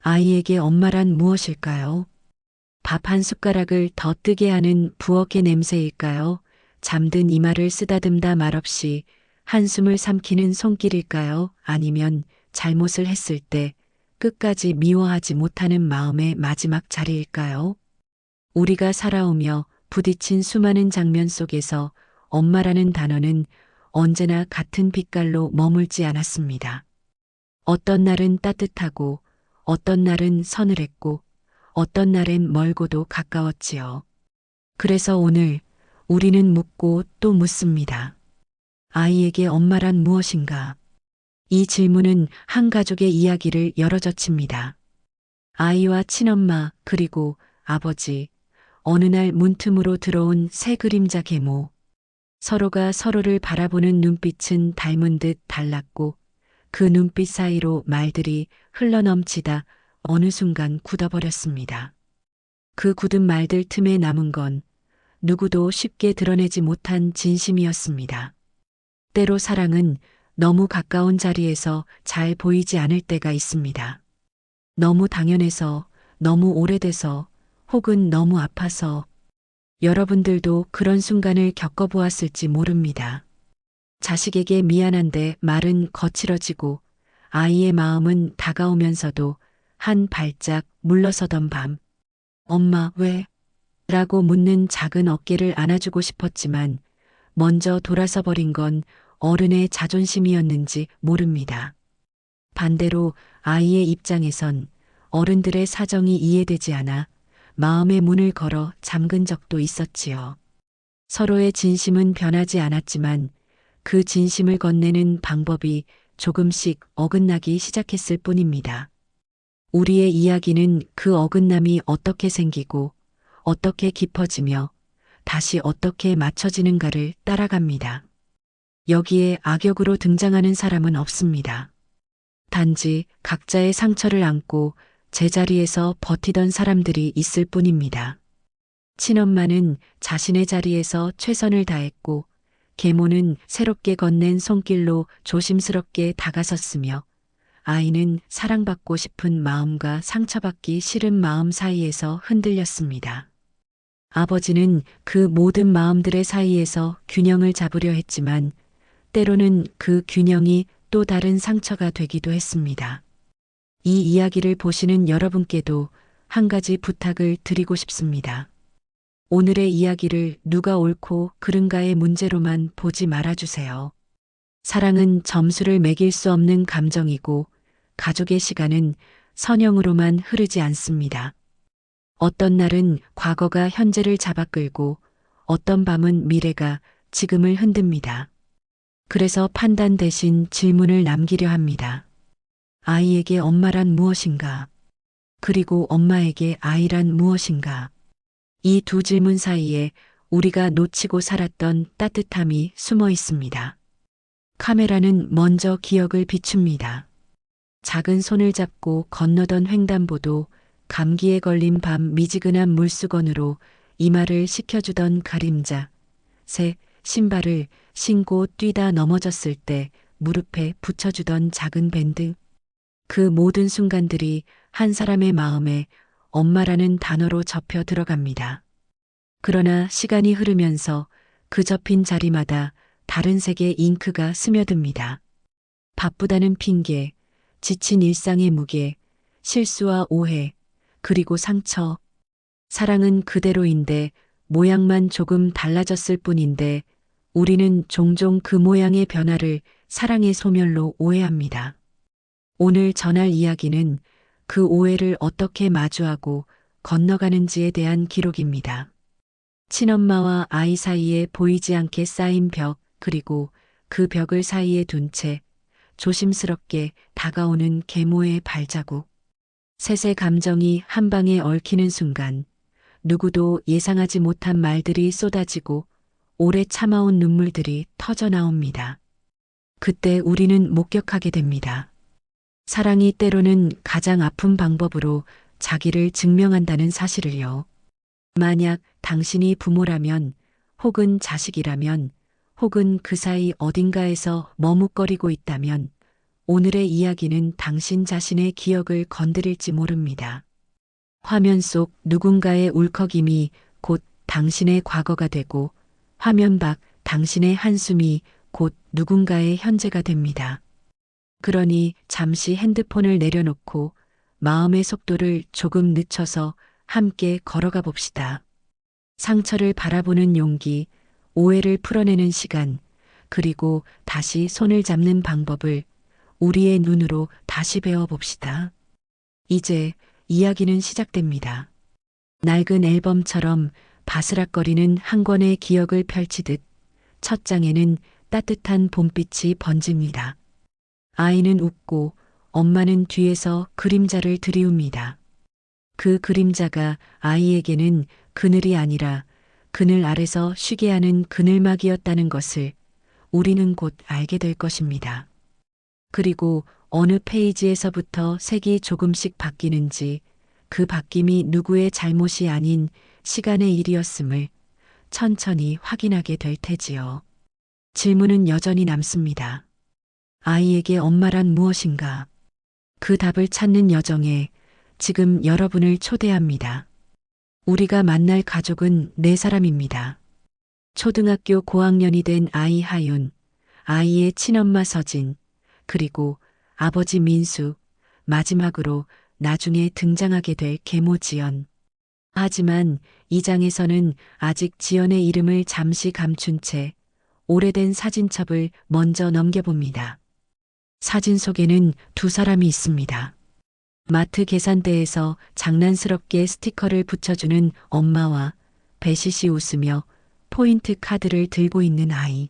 아이에게 엄마란 무엇일까요? 밥 한 숟가락을 더 뜨게 하는 부엌의 냄새일까요? 잠든 이마를 쓰다듬다 말없이 한숨을 삼키는 손길일까요? 아니면 잘못을 했을 때 끝까지 미워하지 못하는 마음의 마지막 자리일까요? 우리가 살아오며 부딪힌 수많은 장면 속에서 엄마라는 단어는 언제나 같은 빛깔로 머물지 않았습니다. 어떤 날은 따뜻하고, 어떤 날은 서늘했고, 어떤 날엔 멀고도 가까웠지요. 그래서 오늘 우리는 묻고 또 묻습니다. 아이에게 엄마란 무엇인가? 이 질문은 한 가족의 이야기를 열어젖힙니다. 아이와 친엄마 그리고 아버지, 어느 날 문틈으로 들어온 새 그림자 계모. 서로가 서로를 바라보는 눈빛은 닮은 듯 달랐고 그 눈빛 사이로 말들이 흘러넘치다 어느 순간 굳어버렸습니다. 그 굳은 말들 틈에 남은 건 누구도 쉽게 드러내지 못한 진심이었습니다. 때로 사랑은 너무 가까운 자리에서 잘 보이지 않을 때가 있습니다. 너무 당연해서, 너무 오래돼서, 혹은 너무 아파서 여러분들도 그런 순간을 겪어보았을지 모릅니다. 자식에게 미안한데 말은 거칠어지고 아이의 마음은 다가오면서도 한 발짝 물러서던 밤. 엄마, 왜? 라고 묻는 작은 어깨를 안아주고 싶었지만 먼저 돌아서 버린 건 어른의 자존심이었는지 모릅니다. 반대로 아이의 입장에선 어른들의 사정이 이해되지 않아 마음의 문을 걸어 잠근 적도 있었지요. 서로의 진심은 변하지 않았지만 그 진심을 건네는 방법이 조금씩 어긋나기 시작했을 뿐입니다. 우리의 이야기는 그 어긋남이 어떻게 생기고 어떻게 깊어지며 다시 어떻게 맞춰지는가를 따라갑니다. 여기에 악역으로 등장하는 사람은 없습니다. 단지 각자의 상처를 안고 제자리에서 버티던 사람들이 있을 뿐입니다. 친엄마는 자신의 자리에서 최선을 다했고 계모는 새롭게 건넨 손길로 조심스럽게 다가섰으며 아이는 사랑받고 싶은 마음과 상처받기 싫은 마음 사이에서 흔들렸습니다. 아버지는 그 모든 마음들의 사이에서 균형을 잡으려 했지만 때로는 그 균형이 또 다른 상처가 되기도 했습니다. 이 이야기를 보시는 여러분께도 한 가지 부탁을 드리고 싶습니다. 오늘의 이야기를 누가 옳고 그른가의 문제로만 보지 말아주세요. 사랑은 점수를 매길 수 없는 감정이고 가족의 시간은 선형으로만 흐르지 않습니다. 어떤 날은 과거가 현재를 잡아끌고 어떤 밤은 미래가 지금을 흔듭니다. 그래서 판단 대신 질문을 남기려 합니다. 아이에게 엄마란 무엇인가? 그리고 엄마에게 아이란 무엇인가? 이 두 질문 사이에 우리가 놓치고 살았던 따뜻함이 숨어 있습니다. 카메라는 먼저 기억을 비춥니다. 작은 손을 잡고 건너던 횡단보도, 감기에 걸린 밤 미지근한 물수건으로 이마를 식혀주던 그림자, 새 신발을 신고 뛰다 넘어졌을 때 무릎에 붙여주던 작은 밴드. 그 모든 순간들이 한 사람의 마음에 엄마라는 단어로 접혀 들어갑니다. 그러나 시간이 흐르면서 그 접힌 자리마다 다른 색의 잉크가 스며듭니다. 바쁘다는 핑계, 지친 일상의 무게, 실수와 오해, 그리고 상처. 사랑은 그대로인데 모양만 조금 달라졌을 뿐인데 우리는 종종 그 모양의 변화를 사랑의 소멸로 오해합니다. 오늘 전할 이야기는 그 오해를 어떻게 마주하고 건너가는지에 대한 기록입니다. 친엄마와 아이 사이에 보이지 않게 쌓인 벽, 그리고 그 벽을 사이에 둔 채 조심스럽게 다가오는 계모의 발자국. 셋의 감정이 한 방에 얽히는 순간 누구도 예상하지 못한 말들이 쏟아지고 오래 참아온 눈물들이 터져 나옵니다. 그때 우리는 목격하게 됩니다. 사랑이 때로는 가장 아픈 방법으로 자기를 증명한다는 사실을요. 만약 당신이 부모라면, 혹은 자식이라면, 혹은 그 사이 어딘가에서 머뭇거리고 있다면 오늘의 이야기는 당신 자신의 기억을 건드릴지 모릅니다. 화면 속 누군가의 울컥임이 곧 당신의 과거가 되고 화면 밖 당신의 한숨이 곧 누군가의 현재가 됩니다. 그러니 잠시 핸드폰을 내려놓고 마음의 속도를 조금 늦춰서 함께 걸어가 봅시다. 상처를 바라보는 용기, 오해를 풀어내는 시간, 그리고 다시 손을 잡는 방법을 우리의 눈으로 다시 배워봅시다. 이제 이야기는 시작됩니다. 낡은 앨범처럼 바스락거리는 한 권의 기억을 펼치듯 첫 장에는 따뜻한 봄빛이 번집니다. 아이는 웃고 엄마는 뒤에서 그림자를 들이웁니다. 그 그림자가 아이에게는 그늘이 아니라 그늘 아래서 쉬게 하는 그늘막이었다는 것을 우리는 곧 알게 될 것입니다. 그리고 어느 페이지에서부터 색이 조금씩 바뀌는지 그 바뀜이 누구의 잘못이 아닌 시간의 일이었음을 천천히 확인하게 될 테지요. 질문은 여전히 남습니다. 아이에게 엄마란 무엇인가? 그 답을 찾는 여정에 지금 여러분을 초대합니다. 우리가 만날 가족은 네 사람입니다. 초등학교 고학년이 된 아이 하윤, 아이의 친엄마 서진, 그리고 아버지 민수, 마지막으로 나중에 등장하게 될 계모 지연. 하지만 이 장에서는 아직 지연의 이름을 잠시 감춘 채 오래된 사진첩을 먼저 넘겨봅니다. 사진 속에는 두 사람이 있습니다. 마트 계산대에서 장난스럽게 스티커를 붙여주는 엄마와 배시시 웃으며 포인트 카드를 들고 있는 아이.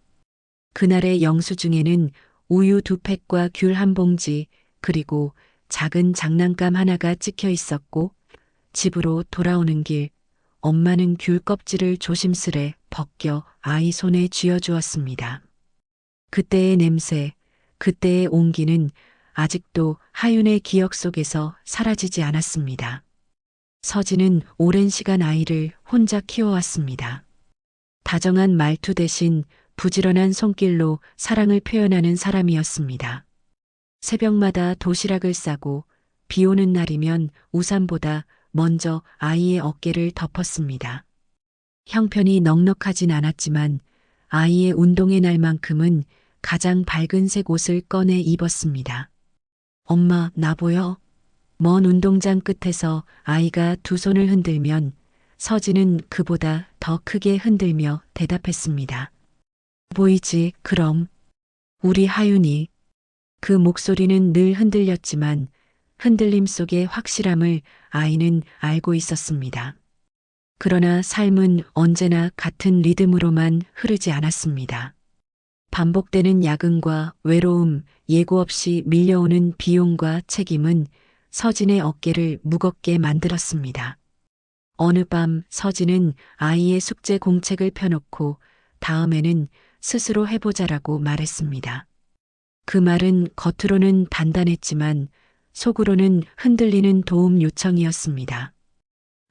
그날의 영수증에는 우유 2팩과 귤 1봉지 그리고 작은 장난감 하나가 찍혀 있었고 집으로 돌아오는 길 엄마는 귤 껍질을 조심스레 벗겨 아이 손에 쥐어주었습니다. 그때의 냄새, 그때의 온기는 아직도 하윤의 기억 속에서 사라지지 않았습니다. 서진은 오랜 시간 아이를 혼자 키워왔습니다. 다정한 말투 대신 부지런한 손길로 사랑을 표현하는 사람이었습니다. 새벽마다 도시락을 싸고 비 오는 날이면 우산보다 먼저 아이의 어깨를 덮었습니다. 형편이 넉넉하진 않았지만 아이의 운동의 날만큼은 가장 밝은색 옷을 꺼내 입었습니다. 엄마, 나 보여? 먼 운동장 끝에서 아이가 두 손을 흔들면 서진은 그보다 더 크게 흔들며 대답했습니다. 보이지, 그럼. 우리 하윤이. 그 목소리는 늘 흔들렸지만 흔들림 속의 확실함을 아이는 알고 있었습니다. 그러나 삶은 언제나 같은 리듬으로만 흐르지 않았습니다. 반복되는 야근과 외로움, 예고 없이 밀려오는 비용과 책임은 서진의 어깨를 무겁게 만들었습니다. 어느 밤 서진은 아이의 숙제 공책을 펴놓고 다음에는 스스로 해보자라고 말했습니다. 그 말은 겉으로는 단단했지만 속으로는 흔들리는 도움 요청이었습니다.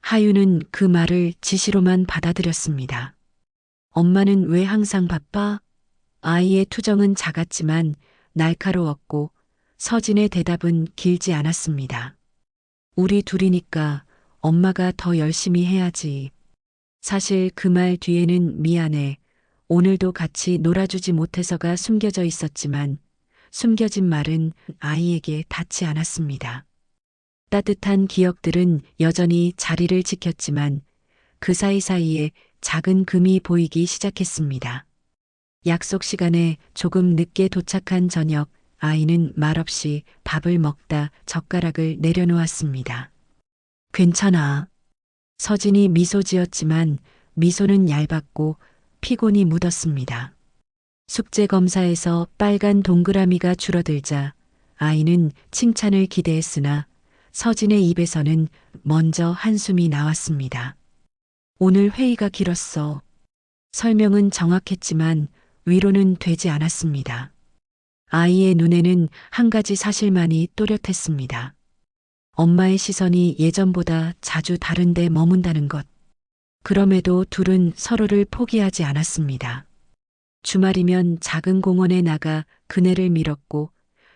하윤은 그 말을 지시로만 받아들였습니다. 엄마는 왜 항상 바빠? 아이의 투정은 작았지만 날카로웠고 서진의 대답은 길지 않았습니다. 우리 둘이니까 엄마가 더 열심히 해야지. 사실 그 말 뒤에는 미안해. 오늘도 같이 놀아주지 못해서가 숨겨져 있었지만 숨겨진 말은 아이에게 닿지 않았습니다. 따뜻한 기억들은 여전히 자리를 지켰지만 그 사이사이에 작은 금이 보이기 시작했습니다. 약속 시간에 조금 늦게 도착한 저녁, 아이는 말없이 밥을 먹다 젓가락을 내려놓았습니다. 괜찮아. 서진이 미소 지었지만 미소는 얇았고 피곤이 묻었습니다. 숙제 검사에서 빨간 동그라미가 줄어들자 아이는 칭찬을 기대했으나 서진의 입에서는 먼저 한숨이 나왔습니다. 오늘 회의가 길었어. 설명은 정확했지만 위로는 되지 않았습니다. 아이의 눈에는 한 가지 사실만이 또렷했습니다. 엄마의 시선이 예전보다 자주 다른 데 머문다는 것. 그럼에도 둘은 서로를 포기하지 않았습니다. 주말이면 작은 공원에 나가 그네를 밀었고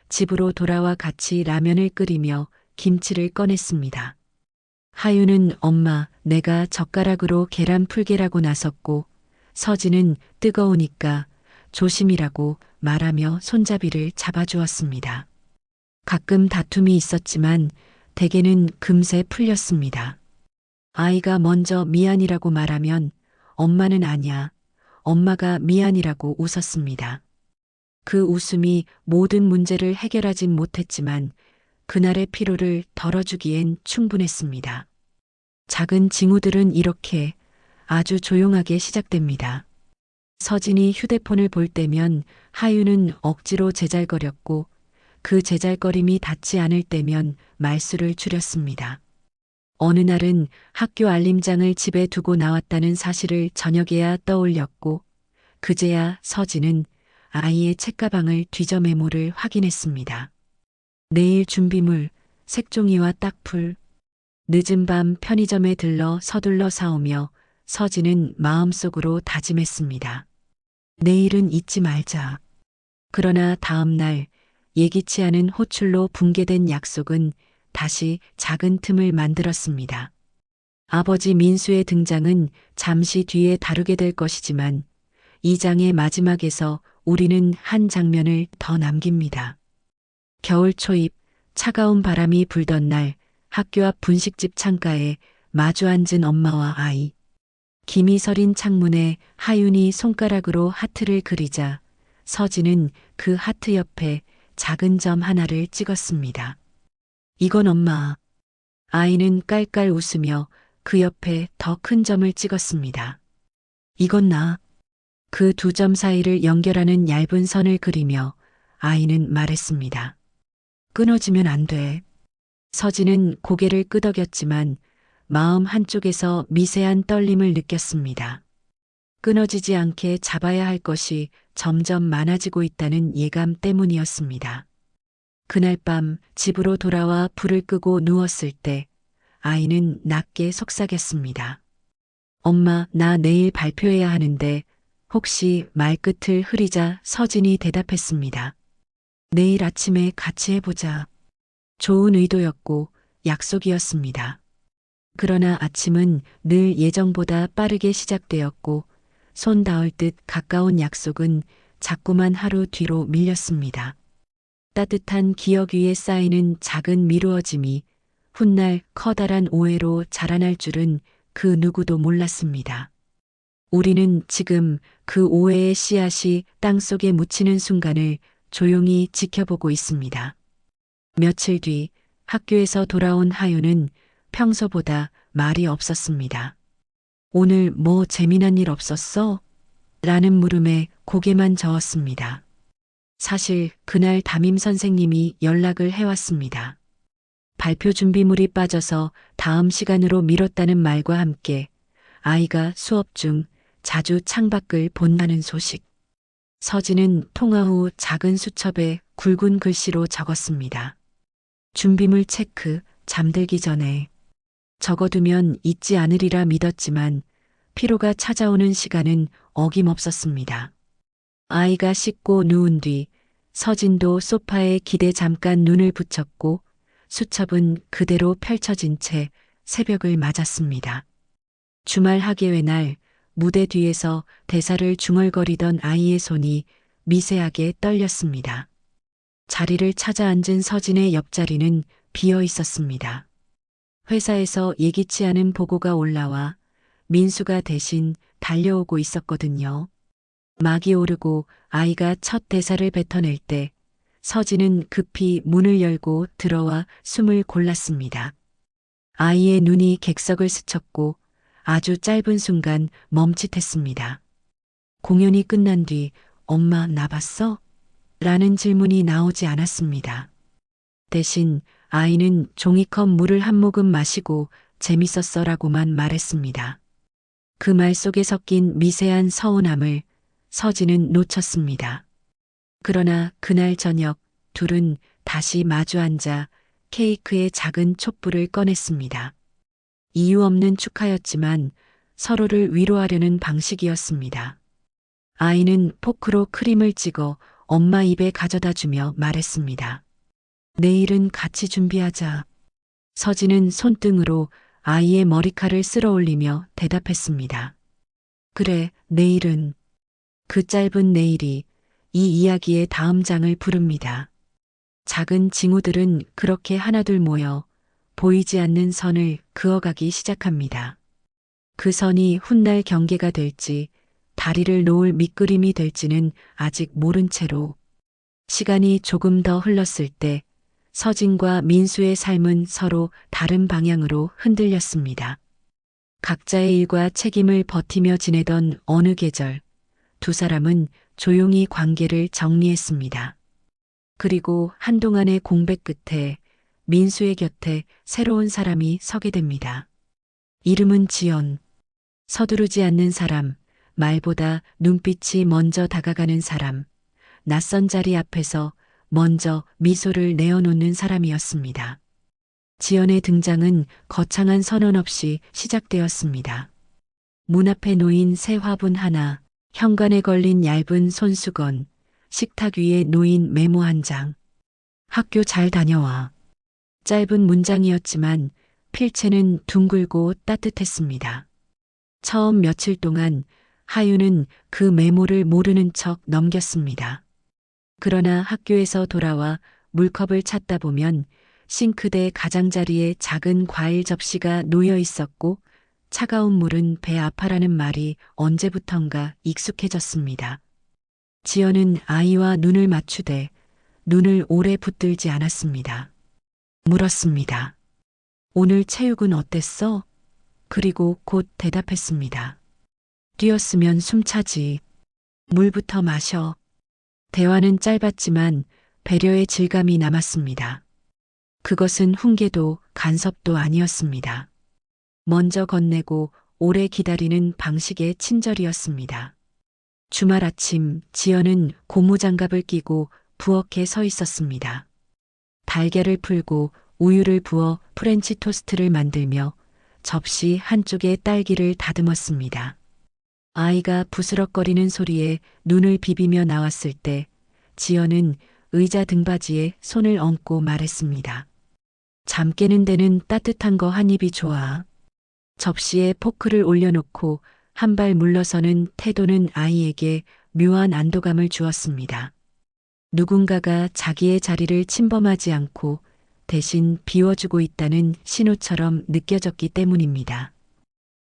집으로 돌아와 같이 라면을 끓이며 김치를 꺼냈습니다. 하유는 엄마, 내가 젓가락으로 계란 풀게라고 나섰고 서진은 뜨거우니까 조심이라고 말하며 손잡이를 잡아주었습니다. 가끔 다툼이 있었지만 대개는 금세 풀렸습니다. 아이가 먼저 미안이라고 말하면 엄마는 아니야. 엄마가 미안이라고 웃었습니다. 그 웃음이 모든 문제를 해결하진 못했지만 그날의 피로를 덜어주기엔 충분했습니다. 작은 징후들은 이렇게 아주 조용하게 시작됩니다. 서진이 휴대폰을 볼 때면 하유는 억지로 제잘거렸고 그 제잘거림이 닿지 않을 때면 말수를 줄였습니다. 어느 날은 학교 알림장을 집에 두고 나왔다는 사실을 저녁에야 떠올렸고 그제야 서진은 아이의 책가방을 뒤져 메모를 확인했습니다. 내일 준비물, 색종이와 딱풀. 늦은 밤 편의점에 들러 서둘러 사오며 서진은 마음속으로 다짐했습니다. 내일은 잊지 말자. 그러나 다음 날 예기치 않은 호출로 붕괴된 약속은 다시 작은 틈을 만들었습니다. 아버지 민수의 등장은 잠시 뒤에 다루게 될 것이지만 이 장의 마지막에서 우리는 한 장면을 더 남깁니다. 겨울 초입 차가운 바람이 불던 날 학교 앞 분식집 창가에 마주 앉은 엄마와 아이. 김이 서린 창문에 하윤이 손가락으로 하트를 그리자 서진은 그 하트 옆에 작은 점 하나를 찍었습니다. 이건 엄마. 아이는 깔깔 웃으며 그 옆에 더 큰 점을 찍었습니다. 이건 나. 그 두 점 사이를 연결하는 얇은 선을 그리며 아이는 말했습니다. 끊어지면 안 돼. 서진은 고개를 끄덕였지만 마음 한쪽에서 미세한 떨림을 느꼈습니다. 끊어지지 않게 잡아야 할 것이 점점 많아지고 있다는 예감 때문이었습니다. 그날 밤 집으로 돌아와 불을 끄고 누웠을 때 아이는 낮게 속삭였습니다. 엄마, 나 내일 발표해야 하는데 혹시 말끝을 흐리자 서진이 대답했습니다. 내일 아침에 같이 해보자. 좋은 의도였고 약속이었습니다. 그러나 아침은 늘 예정보다 빠르게 시작되었고 손 닿을 듯 가까운 약속은 자꾸만 하루 뒤로 밀렸습니다. 따뜻한 기억 위에 쌓이는 작은 미루어짐이 훗날 커다란 오해로 자라날 줄은 그 누구도 몰랐습니다. 우리는 지금 그 오해의 씨앗이 땅속에 묻히는 순간을 조용히 지켜보고 있습니다. 며칠 뒤 학교에서 돌아온 하유는 평소보다 말이 없었습니다. 오늘 뭐 재미난 일 없었어? 라는 물음에 고개만 저었습니다. 사실 그날 담임 선생님이 연락을 해왔습니다. 발표 준비물이 빠져서 다음 시간으로 미뤘다는 말과 함께 아이가 수업 중 자주 창밖을 본다는 소식. 서진은 통화 후 작은 수첩에 굵은 글씨로 적었습니다. 준비물 체크, 잠들기 전에. 적어두면 잊지 않으리라 믿었지만 피로가 찾아오는 시간은 어김없었습니다. 아이가 씻고 누운 뒤 서진도 소파에 기대 잠깐 눈을 붙였고 수첩은 그대로 펼쳐진 채 새벽을 맞았습니다. 주말 학예회 날 무대 뒤에서 대사를 중얼거리던 아이의 손이 미세하게 떨렸습니다. 자리를 찾아 앉은 서진의 옆자리는 비어 있었습니다. 회사에서 예기치 않은 보고가 올라와 민수가 대신 달려오고 있었거든요. 막이 오르고 아이가 첫 대사를 뱉어낼 때 서진은 급히 문을 열고 들어와 숨을 골랐습니다. 아이의 눈이 객석을 스쳤고 아주 짧은 순간 멈칫했습니다. 공연이 끝난 뒤 엄마 나 봤어? 라는 질문이 나오지 않았습니다. 대신 아이는 종이컵 물을 한 모금 마시고 재밌었어 라고만 말했습니다. 그 말 속에 섞인 미세한 서운함을 서진은 놓쳤습니다. 그러나 그날 저녁 둘은 다시 마주 앉아 케이크의 작은 촛불을 꺼냈습니다. 이유 없는 축하였지만 서로를 위로하려는 방식이었습니다. 아이는 포크로 크림을 찍어 엄마 입에 가져다 주며 말했습니다. 내일은 같이 준비하자. 서진은 손등으로 아이의 머리칼을 쓸어 올리며 대답했습니다. 그래, 내일은. 그 짧은 내일이 이 이야기의 다음 장을 부릅니다. 작은 징후들은 그렇게 하나둘 모여 보이지 않는 선을 그어가기 시작합니다. 그 선이 훗날 경계가 될지 다리를 놓을 밑그림이 될지는 아직 모른 채로 시간이 조금 더 흘렀을 때 서진과 민수의 삶은 서로 다른 방향으로 흔들렸습니다. 각자의 일과 책임을 버티며 지내던 어느 계절, 두 사람은 조용히 관계를 정리했습니다. 그리고 한동안의 공백 끝에 민수의 곁에 새로운 사람이 서게 됩니다. 이름은 지연. 서두르지 않는 사람, 말보다 눈빛이 먼저 다가가는 사람, 낯선 자리 앞에서 먼저 미소를 내어놓는 사람이었습니다. 지연의 등장은 거창한 선언 없이 시작되었습니다. 문 앞에 놓인 새 화분 하나, 현관에 걸린 얇은 손수건, 식탁 위에 놓인 메모 한 장. 학교 잘 다녀와. 짧은 문장이었지만 필체는 둥글고 따뜻했습니다. 처음 며칠 동안 하유는 그 메모를 모르는 척 넘겼습니다. 그러나 학교에서 돌아와 물컵을 찾다 보면 싱크대 가장자리에 작은 과일 접시가 놓여 있었고 차가운 물은 배 아파라는 말이 언제부턴가 익숙해졌습니다. 지연은 아이와 눈을 맞추되 눈을 오래 붙들지 않았습니다. 물었습니다. 오늘 체육은 어땠어? 그리고 곧 대답했습니다. 뛰었으면 숨차지. 물부터 마셔. 대화는 짧았지만 배려의 질감이 남았습니다. 그것은 훈계도 간섭도 아니었습니다. 먼저 건네고 오래 기다리는 방식의 친절이었습니다. 주말 아침 지연은 고무장갑을 끼고 부엌에 서 있었습니다. 달걀을 풀고 우유를 부어 프렌치 토스트를 만들며 접시 한쪽에 딸기를 다듬었습니다. 아이가 부스럭거리는 소리에 눈을 비비며 나왔을 때 지연은 의자 등받이에 손을 얹고 말했습니다. 잠 깨는 데는 따뜻한 거 한 입이 좋아. 접시에 포크를 올려놓고 한 발 물러서는 태도는 아이에게 묘한 안도감을 주었습니다. 누군가가 자기의 자리를 침범하지 않고 대신 비워주고 있다는 신호처럼 느껴졌기 때문입니다.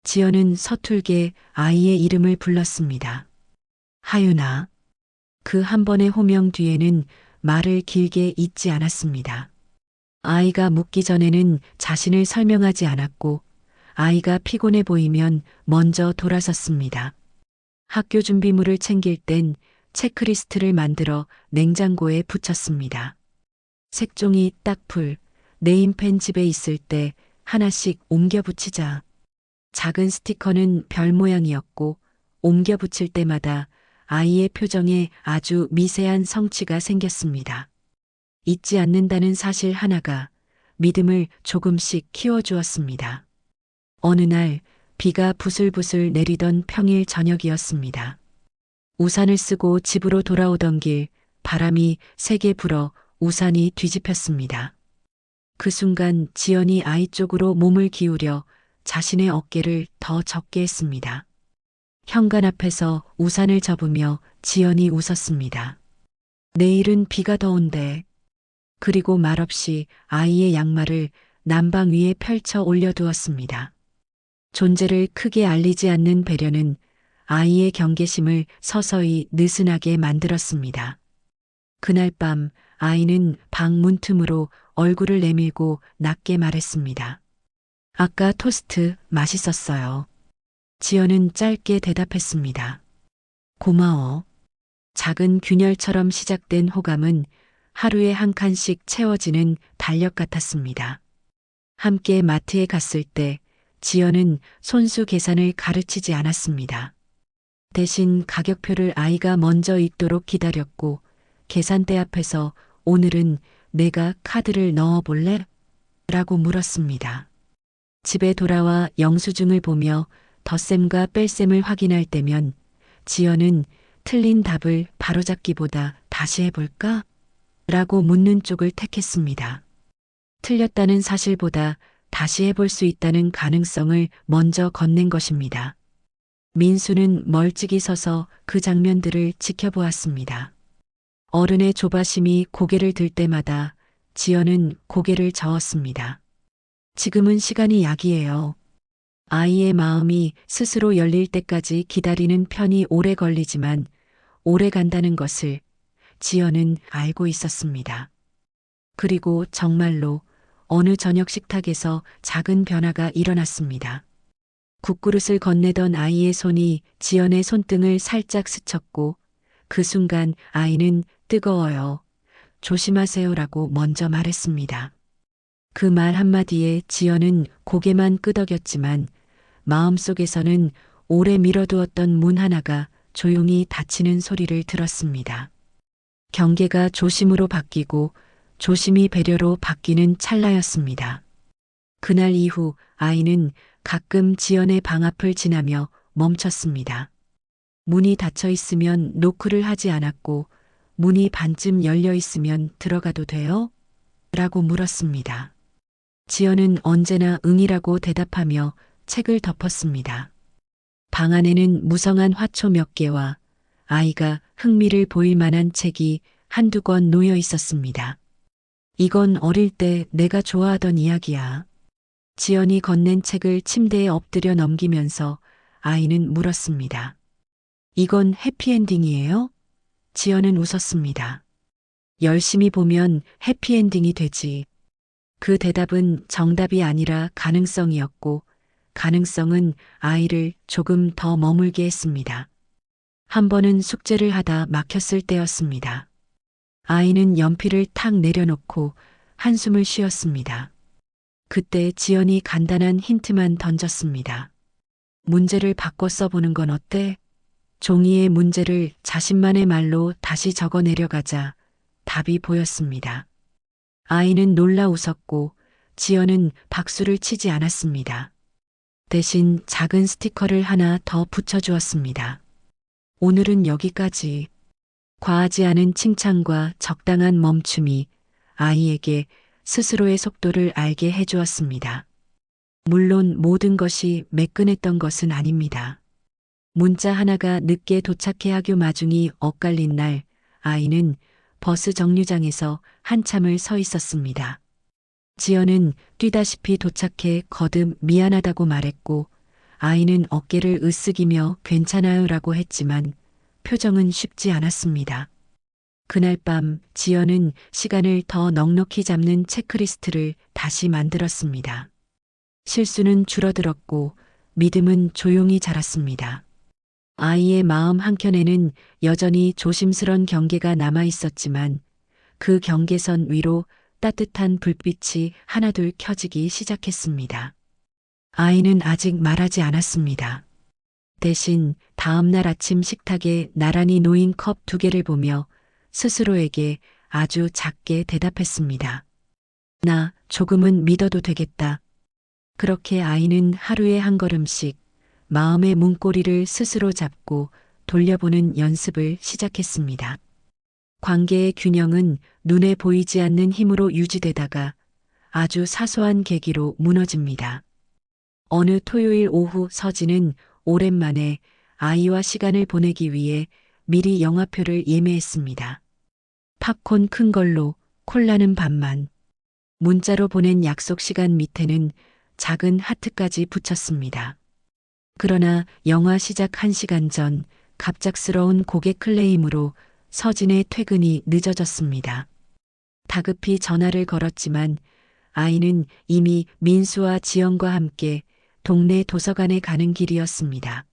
지연은 서툴게 아이의 이름을 불렀습니다. 하윤아. 그 한 번의 호명 뒤에는 말을 길게 잇지 않았습니다. 아이가 묻기 전에는 자신을 설명하지 않았고 아이가 피곤해 보이면 먼저 돌아섰습니다. 학교 준비물을 챙길 땐 체크리스트를 만들어 냉장고에 붙였습니다. 색종이, 딱풀, 네임펜 집에 있을 때 하나씩 옮겨 붙이자. 작은 스티커는 별 모양이었고 옮겨 붙일 때마다 아이의 표정에 아주 미세한 성취가 생겼습니다. 잊지 않는다는 사실 하나가 믿음을 조금씩 키워주었습니다. 어느 날 비가 부슬부슬 내리던 평일 저녁이었습니다. 우산을 쓰고 집으로 돌아오던 길 바람이 세게 불어 우산이 뒤집혔습니다. 그 순간 지연이 아이 쪽으로 몸을 기울여 자신의 어깨를 더 적게 했습니다. 현관 앞에서 우산을 접으며 지연이 웃었습니다. 내일은 비가 더 온대. 그리고 말없이 아이의 양말을 난방 위에 펼쳐 올려두었습니다. 존재를 크게 알리지 않는 배려는 아이의 경계심을 서서히 느슨하게 만들었습니다. 그날 밤 아이는 방 문틈으로 얼굴을 내밀고 낮게 말했습니다. 아까 토스트 맛있었어요. 지연은 짧게 대답했습니다. 고마워. 작은 균열처럼 시작된 호감은 하루에 한 칸씩 채워지는 달력 같았습니다. 함께 마트에 갔을 때 지연은 손수 계산을 가르치지 않았습니다. 대신 가격표를 아이가 먼저 읽도록 기다렸고 계산대 앞에서 오늘은 내가 카드를 넣어볼래? 라고 물었습니다. 집에 돌아와 영수증을 보며 덧셈과 뺄셈을 확인할 때면 지연은 틀린 답을 바로잡기보다 다시 해볼까? 라고 묻는 쪽을 택했습니다. 틀렸다는 사실보다 다시 해볼 수 있다는 가능성을 먼저 건넨 것입니다. 민수는 멀찍이 서서 그 장면들을 지켜보았습니다. 어른의 조바심이 고개를 들 때마다 지연은 고개를 저었습니다. 지금은 시간이 약이에요. 아이의 마음이 스스로 열릴 때까지 기다리는 편이 오래 걸리지만 오래 간다는 것을 지연은 알고 있었습니다. 그리고 정말로 어느 저녁 식탁에서 작은 변화가 일어났습니다. 국그릇을 건네던 아이의 손이 지연의 손등을 살짝 스쳤고 그 순간 아이는 뜨거워요. 조심하세요라고 먼저 말했습니다. 그 말 한마디에 지연은 고개만 끄덕였지만 마음속에서는 오래 미뤄두었던 문 하나가 조용히 닫히는 소리를 들었습니다. 경계가 조심으로 바뀌고 조심이 배려로 바뀌는 찰나였습니다. 그날 이후 아이는 가끔 지연의 방 앞을 지나며 멈췄습니다. 문이 닫혀 있으면 노크를 하지 않았고 문이 반쯤 열려 있으면 들어가도 돼요? 라고 물었습니다. 지연은 언제나 응이라고 대답하며 책을 덮었습니다. 방 안에는 무성한 화초 몇 개와 아이가 흥미를 보일 만한 책이 한두 권 놓여 있었습니다. 이건 어릴 때 내가 좋아하던 이야기야. 지연이 건넨 책을 침대에 엎드려 넘기면서 아이는 물었습니다. 이건 해피엔딩이에요? 지연은 웃었습니다. 열심히 보면 해피엔딩이 되지. 그 대답은 정답이 아니라 가능성이었고 가능성은 아이를 조금 더 머물게 했습니다. 한 번은 숙제를 하다 막혔을 때였습니다. 아이는 연필을 탁 내려놓고 한숨을 쉬었습니다. 그때 지연이 간단한 힌트만 던졌습니다. 문제를 바꿔 써보는 건 어때? 종이에 문제를 자신만의 말로 다시 적어 내려가자 답이 보였습니다. 아이는 놀라 웃었고 지연은 박수를 치지 않았습니다. 대신 작은 스티커를 하나 더 붙여주었습니다. 오늘은 여기까지. 과하지 않은 칭찬과 적당한 멈춤이 아이에게 스스로의 속도를 알게 해주었습니다. 물론 모든 것이 매끈했던 것은 아닙니다. 문자 하나가 늦게 도착해 학교 마중이 엇갈린 날 아이는 버스 정류장에서 한참을 서 있었습니다. 지연은 뛰다시피 도착해 거듭 미안하다고 말했고 아이는 어깨를 으쓱이며 괜찮아요라고 했지만 표정은 쉽지 않았습니다. 그날 밤 지연은 시간을 더 넉넉히 잡는 체크리스트를 다시 만들었습니다. 실수는 줄어들었고 믿음은 조용히 자랐습니다. 아이의 마음 한켠에는 여전히 조심스런 경계가 남아 있었지만 그 경계선 위로 따뜻한 불빛이 하나둘 켜지기 시작했습니다. 아이는 아직 말하지 않았습니다. 대신 다음날 아침 식탁에 나란히 놓인 컵 2개를 보며 스스로에게 아주 작게 대답했습니다. 나 조금은 믿어도 되겠다. 그렇게 아이는 하루에 한 걸음씩 마음의 문고리를 스스로 잡고 돌려보는 연습을 시작했습니다. 관계의 균형은 눈에 보이지 않는 힘으로 유지되다가 아주 사소한 계기로 무너집니다. 어느 토요일 오후 서진은 오랜만에 아이와 시간을 보내기 위해 미리 영화표를 예매했습니다. 팝콘 큰 걸로, 콜라는 반만. 문자로 보낸 약속 시간 밑에는 작은 하트까지 붙였습니다. 그러나 영화 시작 1시간 전 갑작스러운 고객 클레임으로 서진의 퇴근이 늦어졌습니다. 다급히 전화를 걸었지만 아이는 이미 민수와 지연과 함께 동네 도서관에 가는 길이었습니다.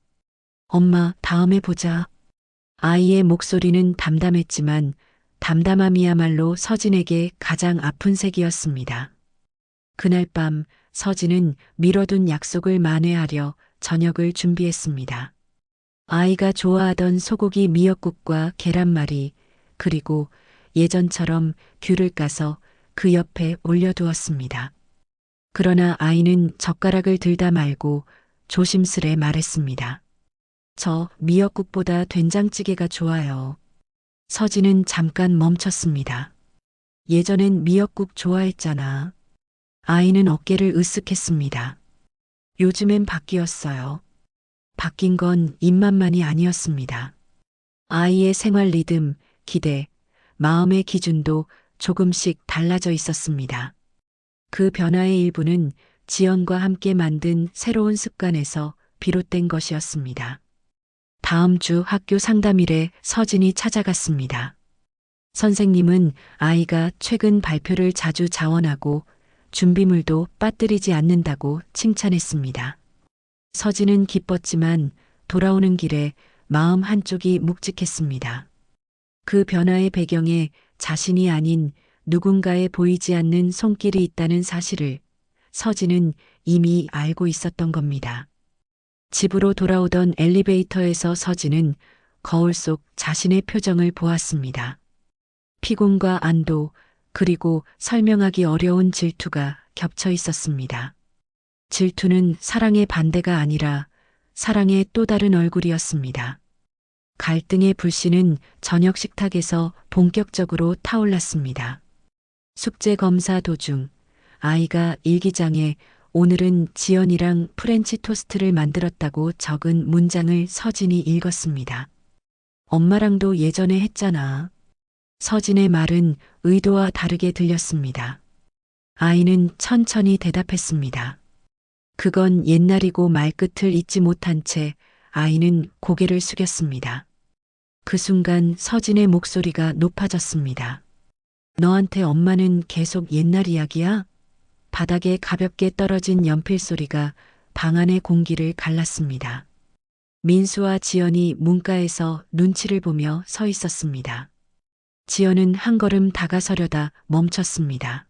엄마, 다음에 보자. 아이의 목소리는 담담했지만 담담함이야말로 서진에게 가장 아픈 색이었습니다. 그날 밤 서진은 미뤄둔 약속을 만회하려 저녁을 준비했습니다. 아이가 좋아하던 소고기 미역국과 계란말이 그리고 예전처럼 귤을 까서 그 옆에 올려두었습니다. 그러나 아이는 젓가락을 들다 말고 조심스레 말했습니다. 저 미역국보다 된장찌개가 좋아요. 서진은 잠깐 멈췄습니다. 예전엔 미역국 좋아했잖아. 아이는 어깨를 으쓱했습니다. 요즘엔 바뀌었어요. 바뀐 건 입맛만이 아니었습니다. 아이의 생활 리듬, 기대, 마음의 기준도 조금씩 달라져 있었습니다. 그 변화의 일부는 지연과 함께 만든 새로운 습관에서 비롯된 것이었습니다. 다음 주 학교 상담일에 서진이 찾아갔습니다. 선생님은 아이가 최근 발표를 자주 자원하고 준비물도 빠뜨리지 않는다고 칭찬했습니다. 서진은 기뻤지만 돌아오는 길에 마음 한쪽이 묵직했습니다. 그 변화의 배경에 자신이 아닌 누군가에 보이지 않는 손길이 있다는 사실을 서진은 이미 알고 있었던 겁니다. 집으로 돌아오던 엘리베이터에서 서진은 거울 속 자신의 표정을 보았습니다. 피곤과 안도, 그리고 설명하기 어려운 질투가 겹쳐 있었습니다. 질투는 사랑의 반대가 아니라 사랑의 또 다른 얼굴이었습니다. 갈등의 불씨는 저녁 식탁에서 본격적으로 타올랐습니다. 숙제 검사 도중 아이가 일기장에 오늘은 지연이랑 프렌치 토스트를 만들었다고 적은 문장을 서진이 읽었습니다. 엄마랑도 예전에 했잖아. 서진의 말은 의도와 다르게 들렸습니다. 아이는 천천히 대답했습니다. 그건 옛날이고 말끝을 잊지 못한 채 아이는 고개를 숙였습니다. 그 순간 서진의 목소리가 높아졌습니다. 너한테 엄마는 계속 옛날 이야기야? 바닥에 가볍게 떨어진 연필 소리가 방 안의 공기를 갈랐습니다. 민수와 지연이 문가에서 눈치를 보며 서 있었습니다. 지연은 한 걸음 다가서려다 멈췄습니다.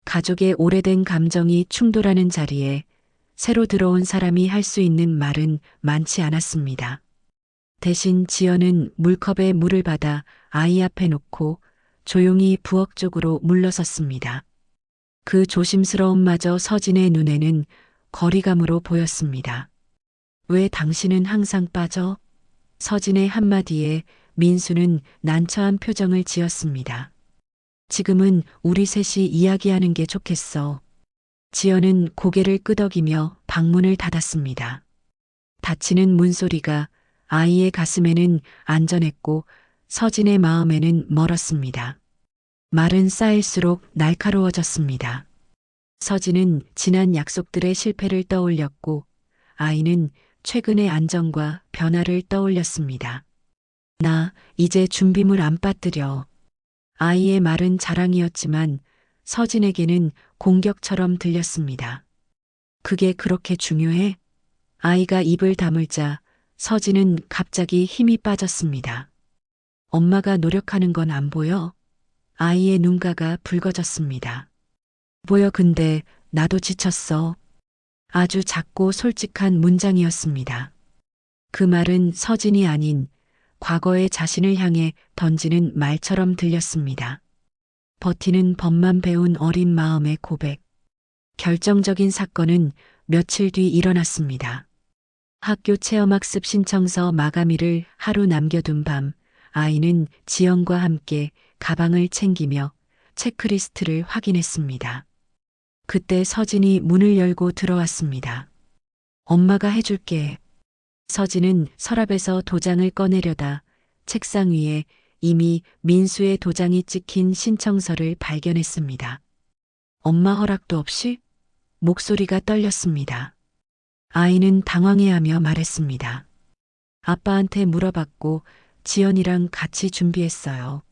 가족의 오래된 감정이 충돌하는 자리에 새로 들어온 사람이 할 수 있는 말은 많지 않았습니다. 대신 지연은 물컵에 물을 받아 아이 앞에 놓고 조용히 부엌 쪽으로 물러섰습니다. 그 조심스러움마저 서진의 눈에는 거리감으로 보였습니다. 왜 당신은 항상 빠져? 서진의 한마디에 민수는 난처한 표정을 지었습니다. 지금은 우리 셋이 이야기하는 게 좋겠어. 지연은 고개를 끄덕이며 방문을 닫았습니다. 닫히는 문소리가 아이의 가슴에는 안전했고 서진의 마음에는 멀었습니다. 말은 쌓일수록 날카로워졌습니다. 서진은 지난 약속들의 실패를 떠올렸고 아이는 최근의 안정과 변화를 떠올렸습니다. 나 이제 준비물 안 빠뜨려. 아이의 말은 자랑이었지만 서진에게는 공격처럼 들렸습니다. 그게 그렇게 중요해? 아이가 입을 다물자 서진은 갑자기 힘이 빠졌습니다. 엄마가 노력하는 건 안 보여? 아이의 눈가가 붉어졌습니다. 보여 근데 나도 지쳤어. 아주 작고 솔직한 문장이었습니다. 그 말은 서진이 아닌 과거의 자신을 향해 던지는 말처럼 들렸습니다. 버티는 법만 배운 어린 마음의 고백. 결정적인 사건은 며칠 뒤 일어났습니다. 학교 체험학습 신청서 마감일을 하루 남겨둔 밤, 아이는 지연과 함께 가방을 챙기며 체크리스트를 확인했습니다. 그때 서진이 문을 열고 들어왔습니다. 엄마가 해줄게. 서진은 서랍에서 도장을 꺼내려다 책상 위에 이미 민수의 도장이 찍힌 신청서를 발견했습니다. 엄마 허락도 없이? 목소리가 떨렸습니다. 아이는 당황해하며 말했습니다. 아빠한테 물어봤고 지연이랑 같이 준비했어요.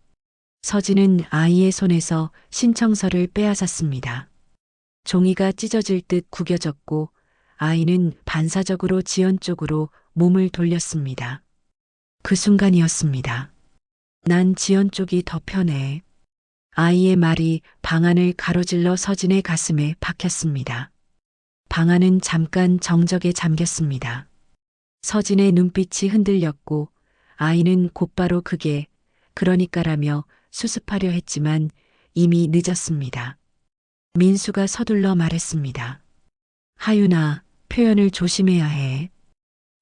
서진은 아이의 손에서 신청서를 빼앗았습니다. 종이가 찢어질 듯 구겨졌고 아이는 반사적으로 지연 쪽으로 몸을 돌렸습니다. 그 순간이었습니다. 난 지연 쪽이 더 편해. 아이의 말이 방안을 가로질러 서진의 가슴에 박혔습니다. 방안은 잠깐 정적에 잠겼습니다. 서진의 눈빛이 흔들렸고 아이는 곧바로 그게 그러니까라며 수습하려 했지만 이미 늦었습니다. 민수가 서둘러 말했습니다. 하윤아, 표현을 조심해야 해.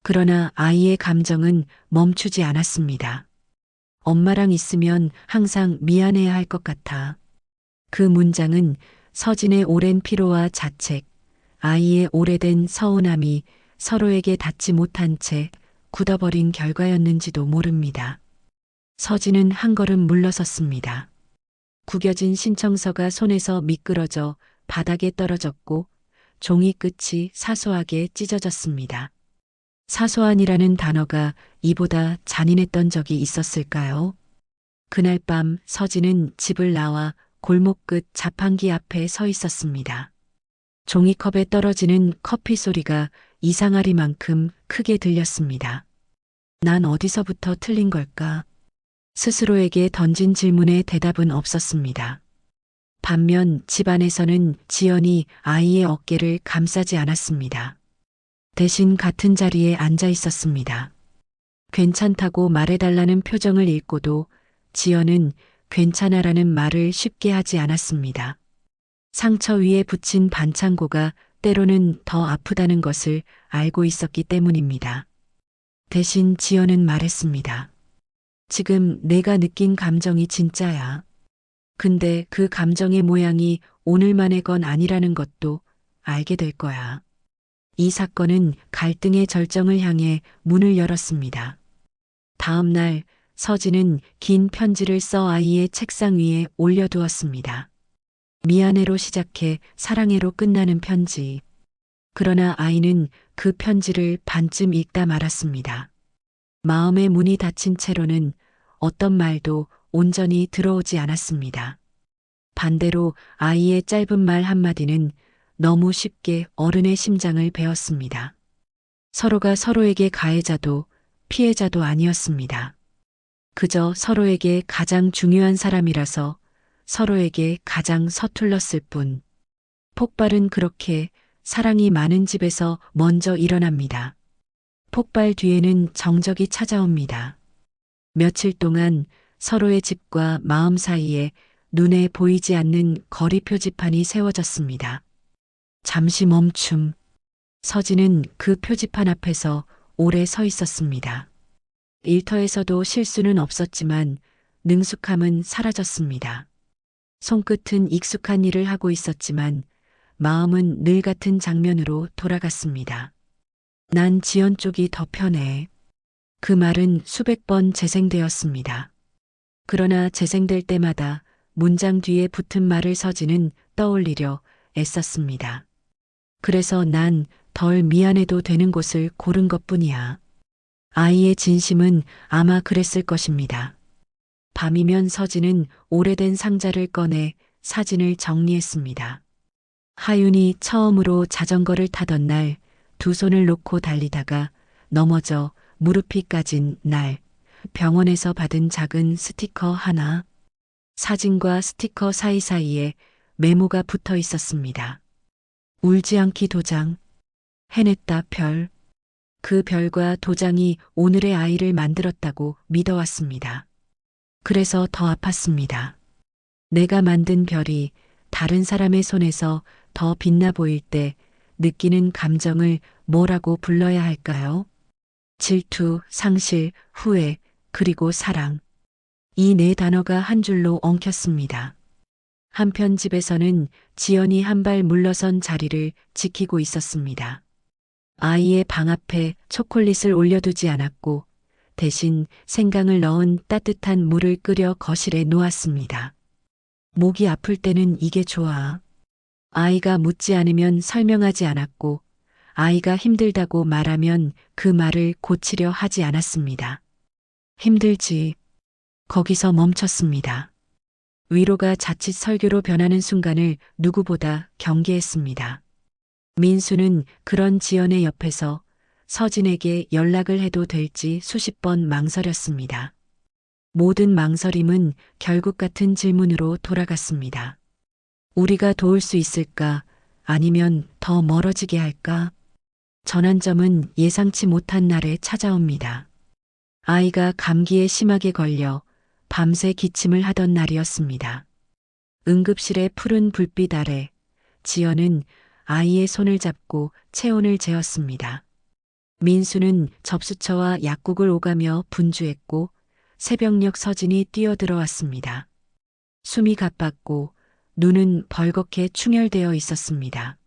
그러나 아이의 감정은 멈추지 않았습니다. 엄마랑 있으면 항상 미안해야 할 것 같아. 그 문장은 서진의 오랜 피로와 자책, 아이의 오래된 서운함이 서로에게 닿지 못한 채 굳어버린 결과였는지도 모릅니다. 서진은 한 걸음 물러섰습니다. 구겨진 신청서가 손에서 미끄러져 바닥에 떨어졌고 종이 끝이 사소하게 찢어졌습니다. 사소한이라는 단어가 이보다 잔인했던 적이 있었을까요? 그날 밤 서진은 집을 나와 골목 끝 자판기 앞에 서 있었습니다. 종이컵에 떨어지는 커피 소리가 이상하리만큼 크게 들렸습니다. 난 어디서부터 틀린 걸까? 스스로에게 던진 질문에 대답은 없었습니다. 반면 집안에서는 지연이 아이의 어깨를 감싸지 않았습니다. 대신 같은 자리에 앉아 있었습니다. 괜찮다고 말해달라는 표정을 읽고도 지연은 괜찮아라는 말을 쉽게 하지 않았습니다. 상처 위에 붙인 반창고가 때로는 더 아프다는 것을 알고 있었기 때문입니다. 대신 지연은 말했습니다. 지금 내가 느낀 감정이 진짜야. 근데 그 감정의 모양이 오늘만의 건 아니라는 것도 알게 될 거야. 이 사건은 갈등의 절정을 향해 문을 열었습니다. 다음 날 서진은 긴 편지를 써 아이의 책상 위에 올려두었습니다. 미안해로 시작해 사랑해로 끝나는 편지. 그러나 아이는 그 편지를 반쯤 읽다 말았습니다. 마음의 문이 닫힌 채로는 어떤 말도 온전히 들어오지 않았습니다. 반대로 아이의 짧은 말 한마디는 너무 쉽게 어른의 심장을 베었습니다. 서로가 서로에게 가해자도 피해자도 아니었습니다. 그저 서로에게 가장 중요한 사람이라서 서로에게 가장 서툴렀을 뿐. 폭발은 그렇게 사랑이 많은 집에서 먼저 일어납니다. 폭발 뒤에는 정적이 찾아옵니다. 며칠 동안 서로의 집과 마음 사이에 눈에 보이지 않는 거리 표지판이 세워졌습니다. 잠시 멈춤. 서진은 그 표지판 앞에서 오래 서 있었습니다. 일터에서도 실수는 없었지만 능숙함은 사라졌습니다. 손끝은 익숙한 일을 하고 있었지만 마음은 늘 같은 장면으로 돌아갔습니다. 난 지연 쪽이 더 편해. 그 말은 수백 번 재생되었습니다. 그러나 재생될 때마다 문장 뒤에 붙은 말을 서진은 떠올리려 애썼습니다. 그래서 난 덜 미안해도 되는 곳을 고른 것뿐이야. 아이의 진심은 아마 그랬을 것입니다. 밤이면 서진은 오래된 상자를 꺼내 사진을 정리했습니다. 하윤이 처음으로 자전거를 타던 날 두 손을 놓고 달리다가 넘어져 무릎이 까진 날 병원에서 받은 작은 스티커 하나. 사진과 스티커 사이사이에 메모가 붙어 있었습니다. 울지 않기 도장. 해냈다 별. 그 별과 도장이 오늘의 아이를 만들었다고 믿어왔습니다. 그래서 더 아팠습니다. 내가 만든 별이 다른 사람의 손에서 더 빛나 보일 때 느끼는 감정을 뭐라고 불러야 할까요? 질투, 상실, 후회, 그리고 사랑. 이 네 단어가 한 줄로 엉켰습니다. 한편 집에서는 지연이 한 발 물러선 자리를 지키고 있었습니다. 아이의 방 앞에 초콜릿을 올려두지 않았고 대신 생강을 넣은 따뜻한 물을 끓여 거실에 놓았습니다. 목이 아플 때는 이게 좋아. 아이가 묻지 않으면 설명하지 않았고 아이가 힘들다고 말하면 그 말을 고치려 하지 않았습니다. 힘들지. 거기서 멈췄습니다. 위로가 자칫 설교로 변하는 순간을 누구보다 경계했습니다. 민수는 그런 지연의 옆에서 서진에게 연락을 해도 될지 수십 번 망설였습니다. 모든 망설임은 결국 같은 질문으로 돌아갔습니다. 우리가 도울 수 있을까? 아니면 더 멀어지게 할까? 전환점은 예상치 못한 날에 찾아옵니다. 아이가 감기에 심하게 걸려 밤새 기침을 하던 날이었습니다. 응급실의 푸른 불빛 아래 지연은 아이의 손을 잡고 체온을 재었습니다. 민수는 접수처와 약국을 오가며 분주했고 새벽녘 서진이 뛰어들어왔습니다. 숨이 가빴고 눈은 벌겋게 충혈되어 있었습니다.